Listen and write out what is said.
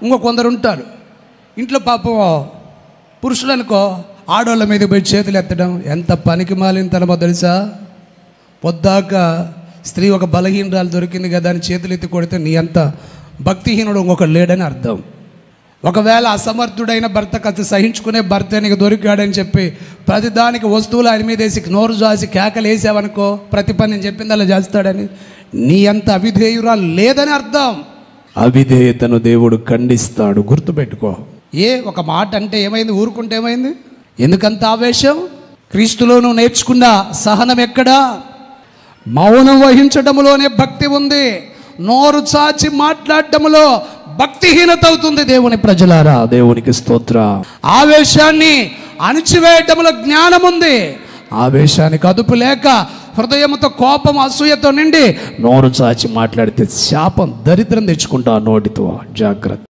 ఇంకో కొందరు ఉంటారు ఇంట్లో పాపం పురుషులు అనుకో ఆడవాళ్ళ మీద పోయి చేతులు ఎత్తడం ఎంత పనికి మాలిన తనమో తెలుసా. పొద్దాక స్త్రీ ఒక బలహీనరాలు దొరికింది కదా అని చేతులు ఎత్తి కొడితే నీ అంత భక్తిహీనుడు ఇంకొక లేడని అర్థం. ఒకవేళ అసమర్థుడైన భర్త కాస్త సహించుకునే భర్త నీకు దొరికాడని చెప్పి ప్రతిదానికి వస్తువులు ఆయన మీద వేసి నోరు జాసి కేకలు వేసావనుకో, ప్రతి పని నేను చెప్పింది అలా చేస్తాడని, నీ అంత అవిధేయురాలు లేదని అర్థం. అవిధేయతను దేవుడు ఖండిస్తాడు, గుర్తుపెట్టుకో. ఒక మాట అంటే ఏమైంది, ఊరుకుంటే ఏమైంది? ఎందుకంత ఆవేశం? క్రీస్తులో నువ్వు నేర్చుకున్న సహనం ఎక్కడా? మౌనం వహించడంలోనే భక్తి ఉంది. నోరు చాచి మాట్లాడటంలో భక్తిహీనత అవుతుంది. దేవుని ప్రజలారా, దేవునికి స్తోత్ర. ఆవేశాన్ని అణిచివేయటంలో జ్ఞానం ఉంది. ఆవేశానికి అదుపు లేక హృదయంతో కోపం అసూయతో నిండి నోరు చాచి మాట్లాడితే శాపం, దరిద్రం తెచ్చుకుంటా నోటితో. జాగ్రత్త.